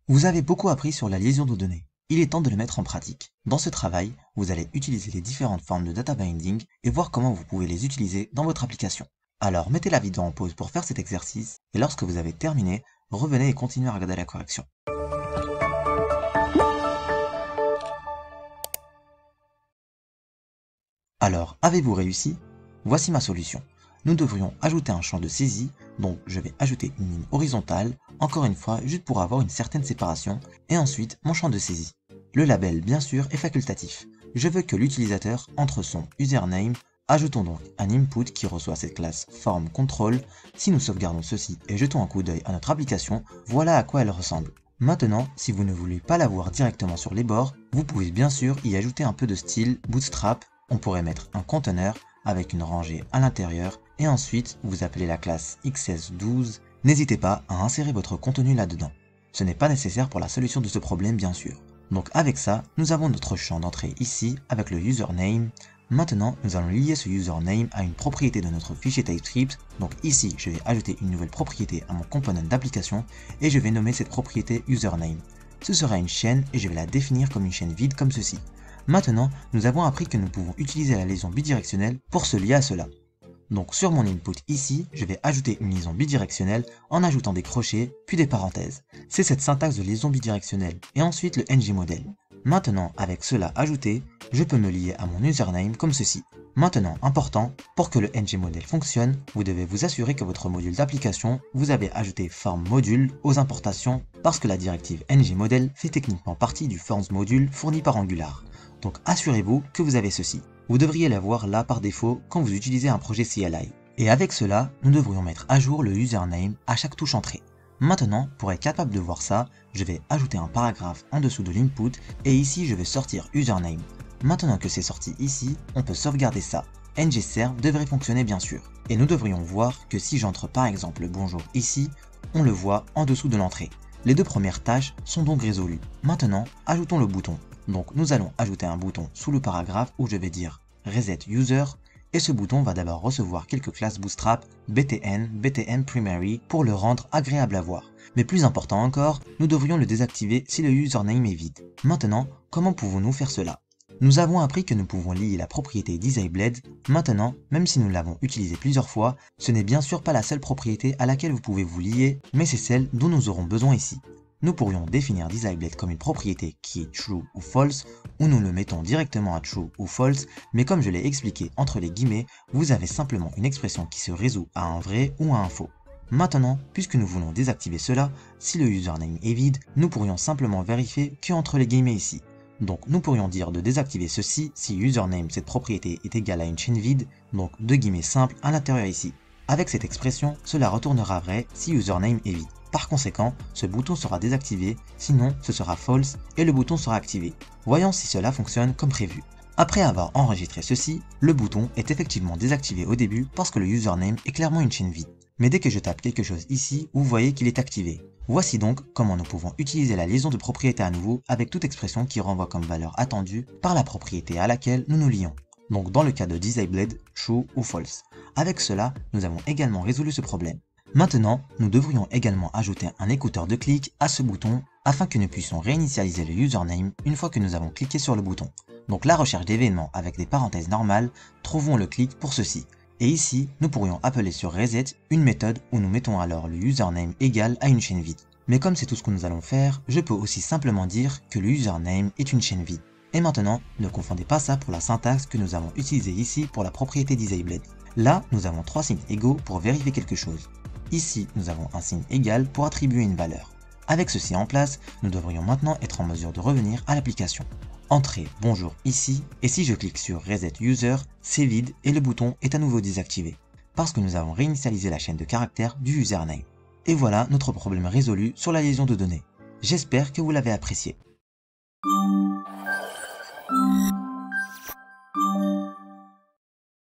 Vous avez beaucoup appris sur la liaison de données. Il est temps de le mettre en pratique. Dans ce travail, vous allez utiliser les différentes formes de data binding et voir comment vous pouvez les utiliser dans votre application. Alors mettez la vidéo en pause pour faire cet exercice et lorsque vous avez terminé, revenez et continuez à regarder la correction. Alors, avez-vous réussi? Voici ma solution. Nous devrions ajouter un champ de saisie, donc je vais ajouter une ligne horizontale, encore une fois juste pour avoir une certaine séparation, et ensuite mon champ de saisie. Le label, bien sûr, est facultatif. Je veux que l'utilisateur entre son username, ajoutons donc un input qui reçoit cette classe form control. Si nous sauvegardons ceci et jetons un coup d'œil à notre application, voilà à quoi elle ressemble. Maintenant, si vous ne voulez pas la voir directement sur les bords, vous pouvez bien sûr y ajouter un peu de style bootstrap. On pourrait mettre un conteneur avec une rangée à l'intérieur et ensuite vous appelez la classe XS12. N'hésitez pas à insérer votre contenu là-dedans. Ce n'est pas nécessaire pour la solution de ce problème bien sûr. Donc avec ça, nous avons notre champ d'entrée ici avec le username. Maintenant, nous allons lier ce username à une propriété de notre fichier TypeScript. Donc ici, je vais ajouter une nouvelle propriété à mon component d'application et je vais nommer cette propriété username. Ce sera une chaîne et je vais la définir comme une chaîne vide comme ceci. Maintenant, nous avons appris que nous pouvons utiliser la liaison bidirectionnelle pour se lier à cela. Donc sur mon input ici, je vais ajouter une liaison bidirectionnelle en ajoutant des crochets puis des parenthèses. C'est cette syntaxe de liaison bidirectionnelle et ensuite le ngModel. Maintenant, avec cela ajouté, je peux me lier à mon username comme ceci. Maintenant, important, pour que le ngModel fonctionne, vous devez vous assurer que votre module d'application, vous avez ajouté form module aux importations parce que la directive ngModel fait techniquement partie du forms module fourni par Angular. Donc assurez-vous que vous avez ceci. Vous devriez l'avoir là par défaut quand vous utilisez un projet CLI. Et avec cela, nous devrions mettre à jour le username à chaque touche entrée. Maintenant, pour être capable de voir ça, je vais ajouter un paragraphe en dessous de l'input et ici je vais sortir username. Maintenant que c'est sorti ici, on peut sauvegarder ça. ngserve devrait fonctionner bien sûr. Et nous devrions voir que si j'entre par exemple le bonjour ici, on le voit en dessous de l'entrée. Les deux premières tâches sont donc résolues. Maintenant, ajoutons le bouton. Donc nous allons ajouter un bouton sous le paragraphe où je vais dire reset user et ce bouton va d'abord recevoir quelques classes bootstrap btn, btn primary pour le rendre agréable à voir. Mais plus important encore, nous devrions le désactiver si le username est vide. Maintenant, comment pouvons-nous faire cela? Nous avons appris que nous pouvons lier la propriété disabled. Maintenant, même si nous l'avons utilisé plusieurs fois, ce n'est bien sûr pas la seule propriété à laquelle vous pouvez vous lier, mais c'est celle dont nous aurons besoin ici. Nous pourrions définir disabled comme une propriété qui est true ou false, ou nous le mettons directement à true ou false, mais comme je l'ai expliqué entre les guillemets, vous avez simplement une expression qui se résout à un vrai ou à un faux. Maintenant, puisque nous voulons désactiver cela, si le username est vide, nous pourrions simplement vérifier qu'entre les guillemets ici. Donc nous pourrions dire de désactiver ceci si username cette propriété est égale à une chaîne vide, donc deux guillemets simples à l'intérieur ici. Avec cette expression, cela retournera vrai si username est vide. Par conséquent, ce bouton sera désactivé, sinon ce sera false et le bouton sera activé. Voyons si cela fonctionne comme prévu. Après avoir enregistré ceci, le bouton est effectivement désactivé au début parce que le username est clairement une chaîne vide. Mais dès que je tape quelque chose ici, vous voyez qu'il est activé. Voici donc comment nous pouvons utiliser la liaison de propriété à nouveau avec toute expression qui renvoie comme valeur attendue par la propriété à laquelle nous nous lions. Donc dans le cas de disabled, true ou false. Avec cela, nous avons également résolu ce problème. Maintenant, nous devrions également ajouter un écouteur de clic à ce bouton afin que nous puissions réinitialiser le username une fois que nous avons cliqué sur le bouton. Donc la recherche d'événements avec des parenthèses normales, trouvons le clic pour ceci. Et ici, nous pourrions appeler sur reset une méthode où nous mettons alors le username égal à une chaîne vide. Mais comme c'est tout ce que nous allons faire, je peux aussi simplement dire que le username est une chaîne vide. Et maintenant, ne confondez pas ça pour la syntaxe que nous avons utilisée ici pour la propriété disabled. Là, nous avons trois signes égaux pour vérifier quelque chose. Ici, nous avons un signe égal pour attribuer une valeur. Avec ceci en place, nous devrions maintenant être en mesure de revenir à l'application. Entrez bonjour ici, et si je clique sur Reset User, c'est vide et le bouton est à nouveau désactivé, parce que nous avons réinitialisé la chaîne de caractères du username. Et voilà notre problème résolu sur la liaison de données. J'espère que vous l'avez apprécié.